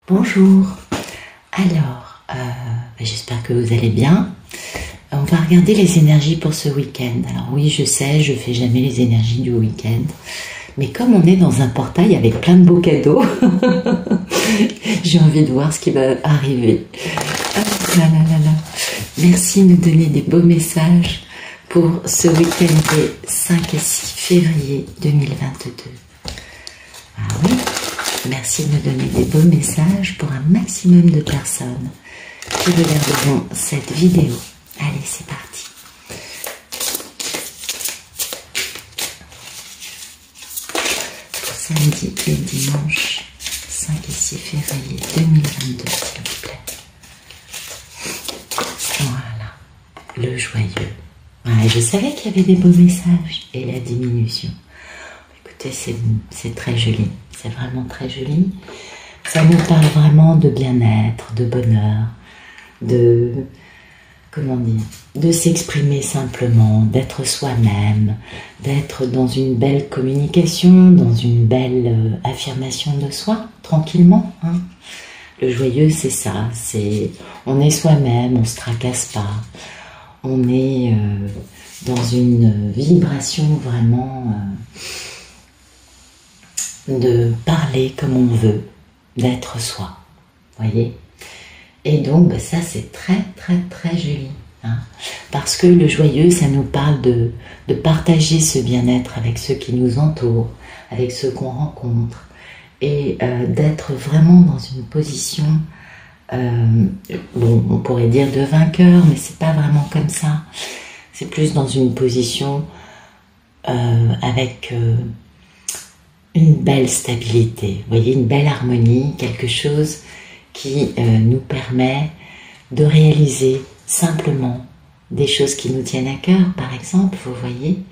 Bonjour, alors j'espère que vous allez bien. On va regarder les énergies pour ce week-end. Alors oui, je sais, je fais jamais les énergies du week-end, mais comme on est dans un portail avec plein de beaux cadeaux, j'ai envie de voir ce qui va arriver. Ah, là, là, là, là. Merci de nous donner des beaux messages pour ce week-end des 5 et 6 février 2022. Ah oui. Merci de me donner des beaux messages pour un maximum de personnes qui regarderont cette vidéo. Allez, c'est parti. Pour samedi et dimanche 5 et 6 février 2022, s'il vous plaît. Voilà, le joyeux. Ouais, je savais qu'il y avait des beaux messages et la diminution. Écoutez, c'est très joli. C'est vraiment très joli. Ça nous parle vraiment de bien-être, de bonheur, de, comment dire, de s'exprimer simplement, d'être soi-même, d'être dans une belle communication, dans une belle affirmation de soi, tranquillement. Hein. Le joyeux, c'est ça. On est soi-même, on se tracasse pas. On est dans une vibration vraiment... de parler comme on veut, d'être soi, voyez. Et donc bah, ça c'est très très très joli, hein, parce que le joyeux ça nous parle de partager ce bien-être avec ceux qui nous entourent, avec ceux qu'on rencontre, et d'être vraiment dans une position, bon on pourrait dire de vainqueur, mais c'est pas vraiment comme ça, c'est plus dans une position avec... une belle stabilité, vous voyez, une belle harmonie, quelque chose qui nous permet de réaliser simplement des choses qui nous tiennent à cœur, par exemple, vous voyez,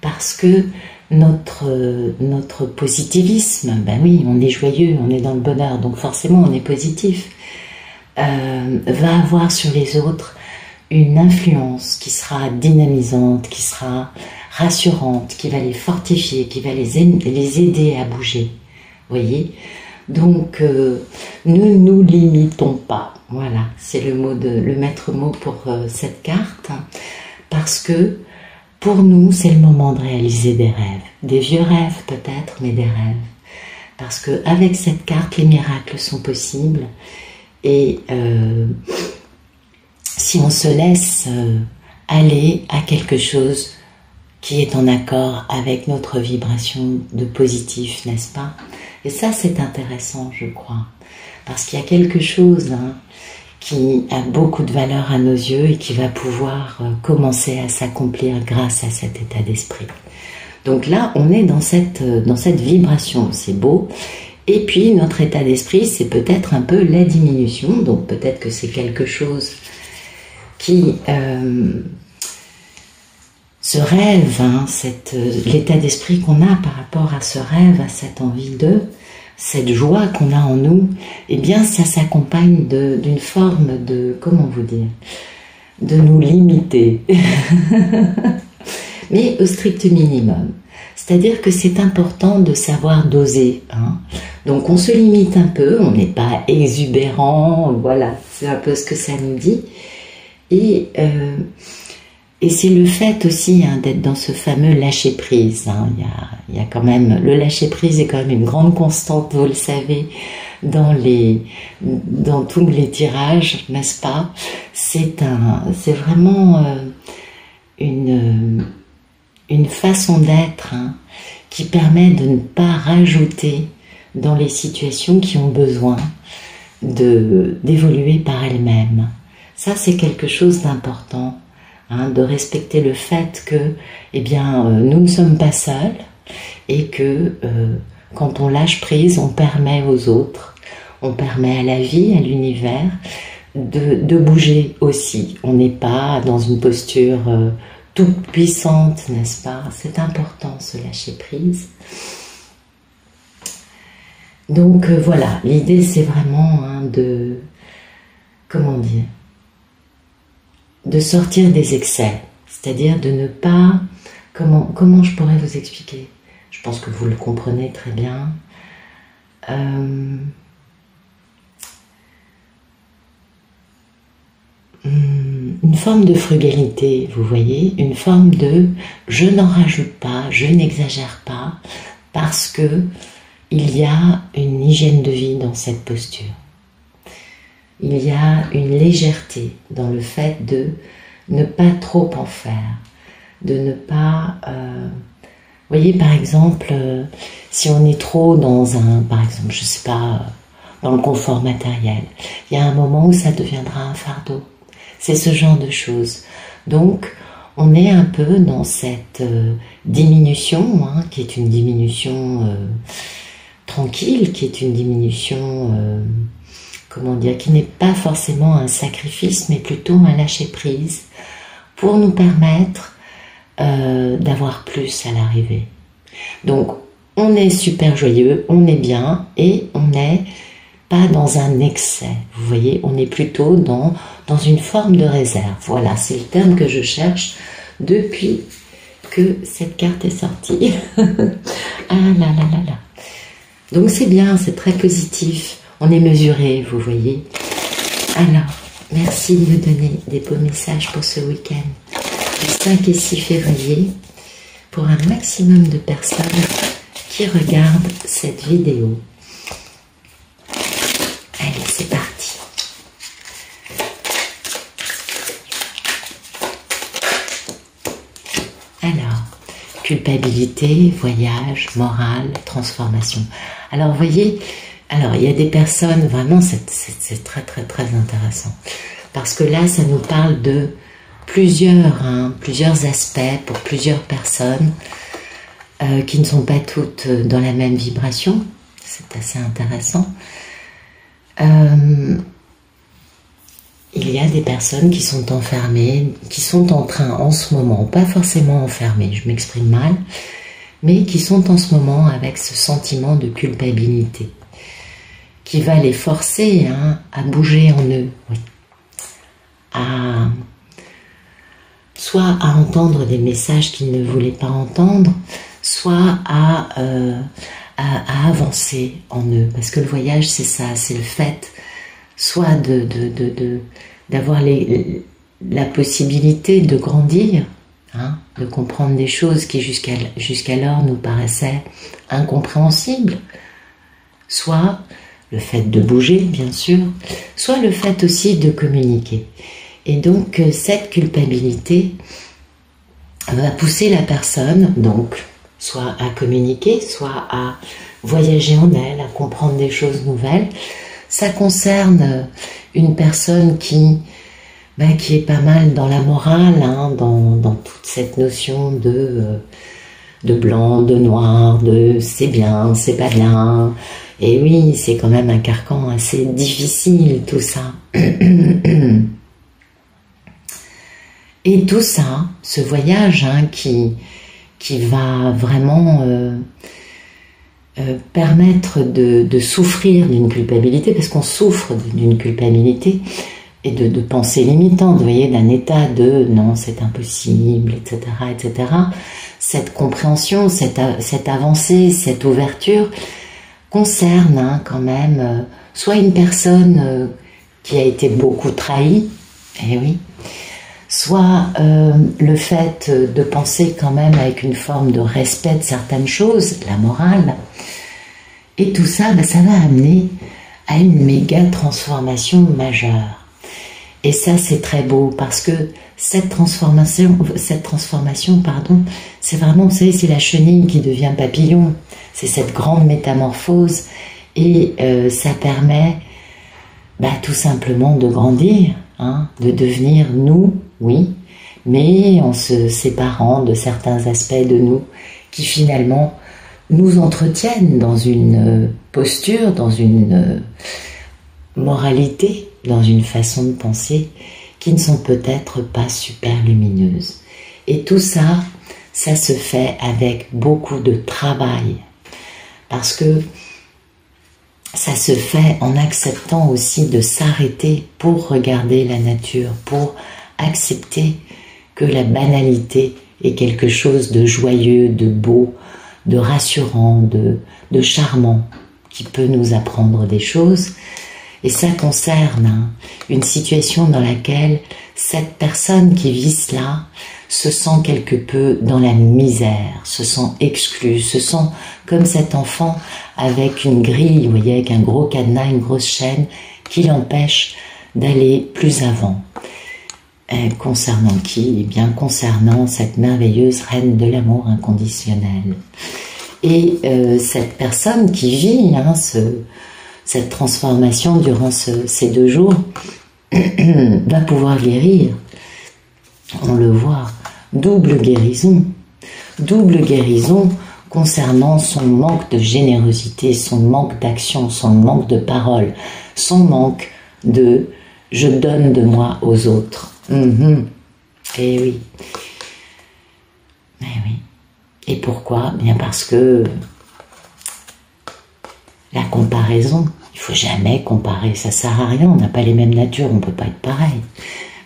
parce que notre positivisme, ben oui, on est joyeux, on est dans le bonheur, donc forcément on est positif, va avoir sur les autres une influence qui sera dynamisante, qui sera rassurante, qui va les fortifier, qui va les aider à bouger. Voyez? Donc, ne nous limitons pas. Voilà, c'est le maître mot pour cette carte. Parce que, pour nous, c'est le moment de réaliser des rêves. Des vieux rêves peut-être, mais des rêves. Parce que avec cette carte, les miracles sont possibles. Et si on se laisse aller à quelque chose qui est en accord avec notre vibration de positif, n'est-ce pas? Et ça, c'est intéressant, je crois, parce qu'il y a quelque chose hein, qui a beaucoup de valeur à nos yeux et qui va pouvoir commencer à s'accomplir grâce à cet état d'esprit. Donc là, on est dans cette vibration, c'est beau. Et puis, notre état d'esprit, c'est peut-être un peu la diminution, donc peut-être que c'est quelque chose qui... ce rêve, hein, l'état d'esprit qu'on a par rapport à ce rêve, à cette envie cette joie qu'on a en nous, eh bien ça s'accompagne d'une forme de, comment vous dire, de nous limiter, mais au strict minimum. C'est-à-dire que c'est important de savoir doser. Hein. Donc on se limite un peu, on n'est pas exubérant, voilà, c'est un peu ce que ça nous dit. Et c'est le fait aussi hein, d'être dans ce fameux lâcher-prise. Hein. Il y a quand même, le lâcher-prise est quand même une grande constante, vous le savez, dans tous les tirages, n'est-ce pas? C'est vraiment une façon d'être hein, qui permet de ne pas rajouter dans les situations qui ont besoin d'évoluer par elles-mêmes. Ça, c'est quelque chose d'important. Hein, de respecter le fait que eh bien, nous ne sommes pas seuls et que quand on lâche prise, on permet aux autres, on permet à la vie, à l'univers de bouger aussi. On n'est pas dans une posture toute puissante, n'est-ce pas? C'est important ce lâcher prise. Donc voilà, l'idée c'est vraiment hein, comment dire, de sortir des excès, c'est-à-dire de ne pas... Comment je pourrais vous expliquer? Je pense que vous le comprenez très bien. une forme de frugalité, vous voyez, une forme de je n'en rajoute pas, je n'exagère pas, parce que il y a une hygiène de vie dans cette posture. Il y a une légèreté dans le fait de ne pas trop en faire, de ne pas... vous voyez, par exemple, si on est trop dans un, par exemple, je sais pas, dans le confort matériel, il y a un moment où ça deviendra un fardeau. C'est ce genre de choses. Donc, on est un peu dans cette diminution, hein, qui est une diminution tranquille, qui est une diminution, comment dire, qui n'est pas forcément un sacrifice, mais plutôt un lâcher-prise, pour nous permettre d'avoir plus à l'arrivée. Donc, on est super joyeux, on est bien, et on n'est pas dans un excès. Vous voyez, on est plutôt dans une forme de réserve. Voilà, c'est le terme que je cherche depuis que cette carte est sortie. Ah là là là là. Donc c'est bien, c'est très positif. On est mesuré, vous voyez. Alors, merci de me donner des beaux messages pour ce week-end du 5 et 6 février pour un maximum de personnes qui regardent cette vidéo. Allez, c'est parti. Alors, culpabilité, voyage, morale, transformation. Alors, vous voyez, alors il y a des personnes, vraiment, c'est très très très intéressant. Parce que là, ça nous parle de plusieurs aspects pour plusieurs personnes qui ne sont pas toutes dans la même vibration. C'est assez intéressant. Il y a des personnes qui sont enfermées, qui sont en train en ce moment, pas forcément enfermées, je m'exprime mal, mais qui sont en ce moment avec ce sentiment de culpabilité, qui va les forcer à bouger en eux, oui. Soit à entendre des messages qu'ils ne voulaient pas entendre, soit à avancer en eux. Parce que le voyage, c'est ça, c'est le fait soit d'avoir la possibilité de grandir, de comprendre des choses qui jusqu'alors nous paraissaient incompréhensibles, soit le fait de bouger, bien sûr, soit le fait aussi de communiquer. Et donc, cette culpabilité va pousser la personne, donc, soit à communiquer, soit à voyager en elle, à comprendre des choses nouvelles. Ça concerne une personne qui est pas mal dans la morale, dans toute cette notion de blanc, de noir, de c'est bien, c'est pas bien. Et oui, c'est quand même un carcan assez difficile, tout ça. Et tout ça, ce voyage qui va vraiment permettre de souffrir d'une culpabilité, parce qu'on souffre d'une culpabilité et de pensées limitantes, vous voyez, d'un état de non, c'est impossible, etc., etc. Cette compréhension, cette avancée, cette ouverture concerne quand même soit une personne qui a été beaucoup trahie, eh oui, soit le fait de penser quand même avec une forme de respect de certaines choses, la morale, et tout ça, ça va amener à une méga transformation majeure. Et ça, c'est très beau, parce que cette transformation, c'est vraiment, vous savez, c'est la chenille qui devient papillon, c'est cette grande métamorphose, et ça permet tout simplement de grandir, de devenir nous, oui, mais en se séparant de certains aspects de nous qui finalement nous entretiennent dans une posture, dans une moralité, dans une façon de penser qui ne sont peut-être pas super lumineuses. Et tout ça, ça se fait avec beaucoup de travail, parce que ça se fait en acceptant aussi de s'arrêter pour regarder la nature, pour accepter que la banalité est quelque chose de joyeux, de beau, de rassurant, de charmant, qui peut nous apprendre des choses. Et ça concerne une situation dans laquelle cette personne qui vit cela se sent quelque peu dans la misère, se sent exclue, se sent comme cet enfant avec une grille, vous voyez, avec un gros cadenas, une grosse chaîne qui l'empêche d'aller plus avant. Concernant qui? Eh bien, concernant cette merveilleuse reine de l'amour inconditionnel. Et cette personne qui vit cette transformation durant ces 2 jours va pouvoir guérir. On le voit, double guérison concernant son manque de générosité, son manque d'action, son manque de parole, son manque de « je donne de moi aux autres ». Eh oui. Eh oui. Et pourquoi? Bien parce que la comparaison, il faut jamais comparer, ça sert à rien, on n'a pas les mêmes natures, on ne peut pas être pareil.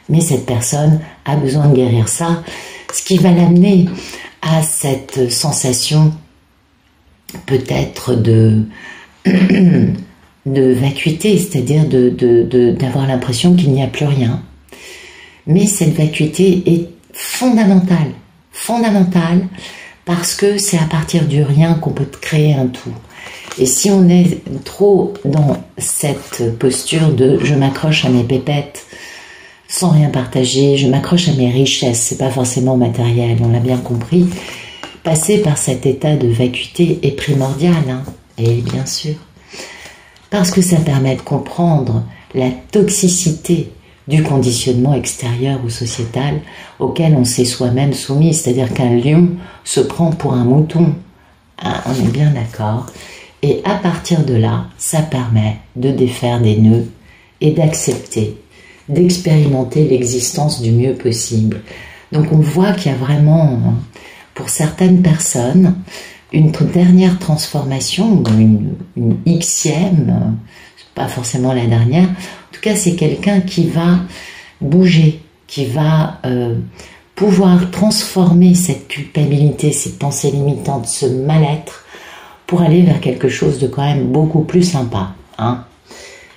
Mais cette personne a besoin de guérir ça, ce qui va l'amener à cette sensation peut-être de vacuité, c'est-à-dire d'avoir l'impression qu'il n'y a plus rien. Mais cette vacuité est fondamentale parce que c'est à partir du rien qu'on peut créer un tout. Et si on est trop dans cette posture de je m'accroche à mes pépettes sans rien partager, je m'accroche à mes richesses, c'est pas forcément matériel, on l'a bien compris, passer par cet état de vacuité est primordial, et bien sûr, parce que ça permet de comprendre la toxicité du conditionnement extérieur ou sociétal auquel on s'est soi-même soumis, c'est-à-dire qu'un lion se prend pour un mouton, on est bien d'accord, et à partir de là, ça permet de défaire des nœuds et d'accepter, d'expérimenter l'existence du mieux possible. Donc on voit qu'il y a vraiment, pour certaines personnes, une dernière transformation, une Xème, pas forcément la dernière, en tout cas c'est quelqu'un qui va bouger, qui va pouvoir transformer cette culpabilité, ces pensées limitantes, ce mal-être, pour aller vers quelque chose de quand même beaucoup plus sympa.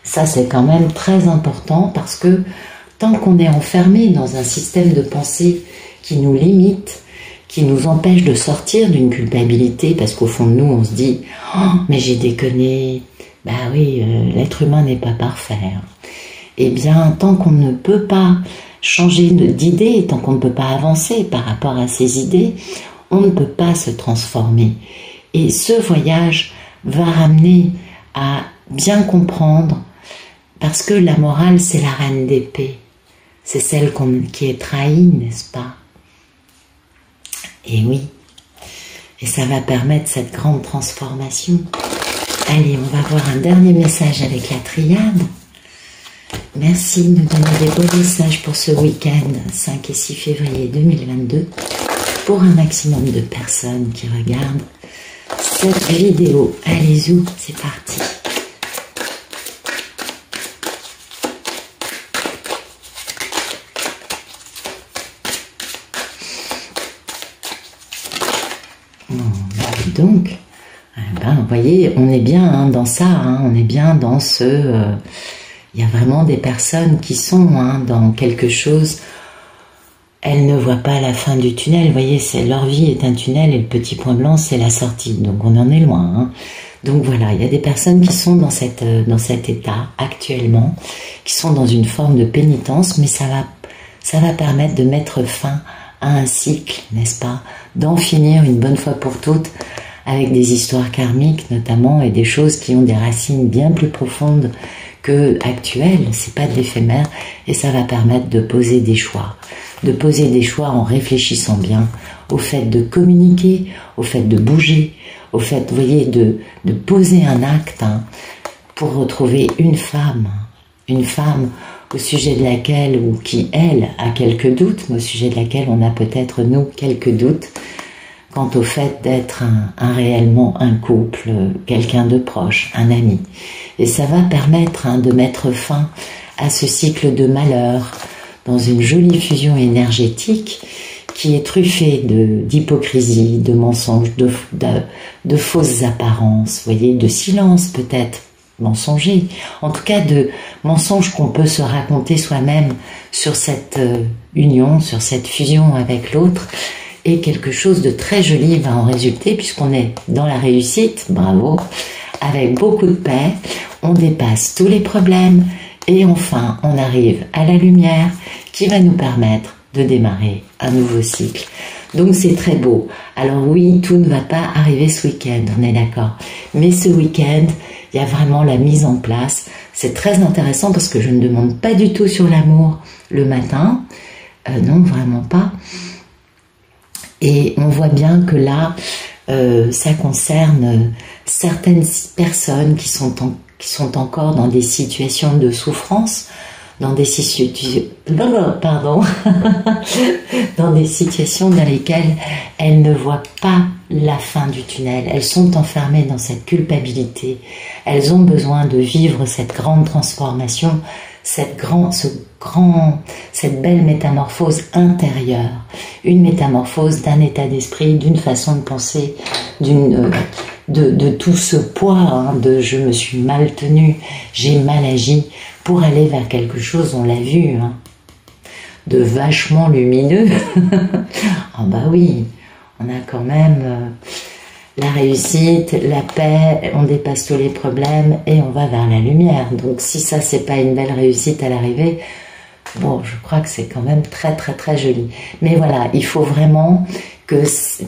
Ça c'est quand même très important parce que tant qu'on est enfermé dans un système de pensée qui nous limite, qui nous empêche de sortir d'une culpabilité, parce qu'au fond de nous on se dit « Oh, mais j'ai déconné !» Bah oui, l'être humain n'est pas parfait. Eh bien, tant qu'on ne peut pas changer d'idée, tant qu'on ne peut pas avancer par rapport à ces idées, on ne peut pas se transformer. Et ce voyage va ramener à bien comprendre, parce que la morale, c'est la reine d'épée. C'est celle qui est trahie, n'est-ce pas? Et oui. Et ça va permettre cette grande transformation. Allez, on va voir un dernier message avec la triade. Merci de nous donner des beaux messages pour ce week-end, 5 et 6 février 2022, pour un maximum de personnes qui regardent cette vidéo. Allez, zou, c'est parti. Donc, vous voyez, on est bien dans ça, on est bien dans ce... Il y a vraiment des personnes qui sont dans quelque chose, elles ne voient pas la fin du tunnel, vous voyez, leur vie est un tunnel et le petit point blanc c'est la sortie, donc on en est loin. Donc voilà, il y a des personnes qui sont dans cet état actuellement, qui sont dans une forme de pénitence, mais ça va permettre de mettre fin à un cycle, n'est-ce pas, d'en finir une bonne fois pour toutes avec des histoires karmiques notamment et des choses qui ont des racines bien plus profondes que actuelles, c'est pas de l'éphémère, et ça va permettre de poser des choix en réfléchissant bien au fait de communiquer, au fait de bouger, au fait, vous voyez, de poser un acte pour retrouver une femme au sujet de laquelle, ou qui elle a quelques doutes, mais au sujet de laquelle on a peut-être nous quelques doutes, quant au fait d'être réellement un couple, quelqu'un de proche, un ami. Et ça va permettre de mettre fin à ce cycle de malheur dans une jolie fusion énergétique qui est truffée d'hypocrisie, de mensonges, de fausses apparences, vous voyez, de silence peut-être, mensonger, en tout cas de mensonges qu'on peut se raconter soi-même sur cette union, sur cette fusion avec l'autre, et quelque chose de très joli va en résulter puisqu'on est dans la réussite, bravo, avec beaucoup de paix, on dépasse tous les problèmes et enfin on arrive à la lumière qui va nous permettre de démarrer un nouveau cycle. Donc c'est très beau. Alors oui, tout ne va pas arriver ce week-end, on est d'accord. Mais ce week-end, il y a vraiment la mise en place. C'est très intéressant parce que je ne demande pas du tout sur l'amour le matin. Non, vraiment pas. Et on voit bien que là, ça concerne certaines personnes qui sont encore dans des situations de souffrance, dans des situations, dans des situations dans lesquelles elles ne voient pas la fin du tunnel. Elles sont enfermées dans cette culpabilité. Elles ont besoin de vivre cette grande transformation, cette belle métamorphose intérieure, une métamorphose d'un état d'esprit, d'une façon de penser, de tout ce poids, hein, de je me suis mal tenu, j'ai mal agi, pour aller vers quelque chose, on l'a vu, hein, de vachement lumineux. Ah bah oui, on a quand même la réussite, la paix, on dépasse tous les problèmes et on va vers la lumière. Donc si ça c'est pas une belle réussite à l'arrivée, bon, je crois que c'est quand même très très très joli. Mais voilà, il faut vraiment que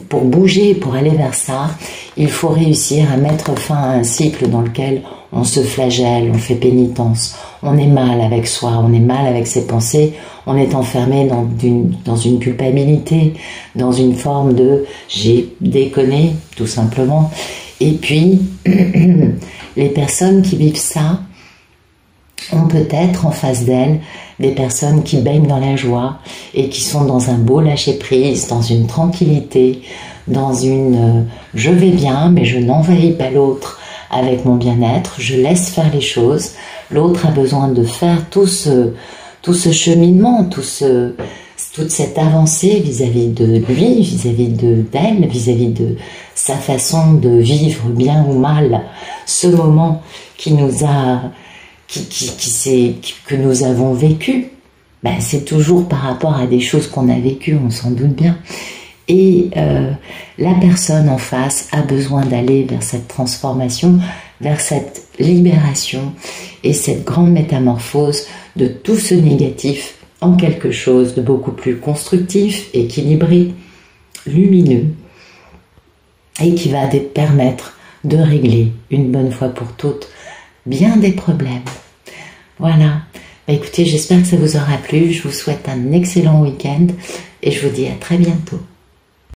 pour bouger, pour aller vers ça, il faut réussir à mettre fin à un cycle dans lequel on se flagelle, on fait pénitence, on est mal avec soi, on est mal avec ses pensées, on est enfermé dans une culpabilité, dans une forme de j'ai déconné, tout simplement. Et puis, les personnes qui vivent ça ont peut-être en face d'elles des personnes qui baignent dans la joie et qui sont dans un beau lâcher-prise, dans une tranquillité, dans une je vais bien mais je n'envahis pas l'autre avec mon bien-être, je laisse faire les choses, l'autre a besoin de faire tout ce cheminement, toute cette avancée vis-à-vis de lui, vis-à-vis d'elle, vis-à-vis de sa façon de vivre bien ou mal ce moment qui nous a que nous avons vécu, ben, c'est toujours par rapport à des choses qu'on a vécues, on s'en doute bien. Et la personne en face a besoin d'aller vers cette transformation, vers cette libération et cette grande métamorphose de tout ce négatif en quelque chose de beaucoup plus constructif, équilibré, lumineux et qui va permettre de régler une bonne fois pour toutes bien des problèmes. Voilà. Bah écoutez, j'espère que ça vous aura plu. Je vous souhaite un excellent week-end et je vous dis à très bientôt.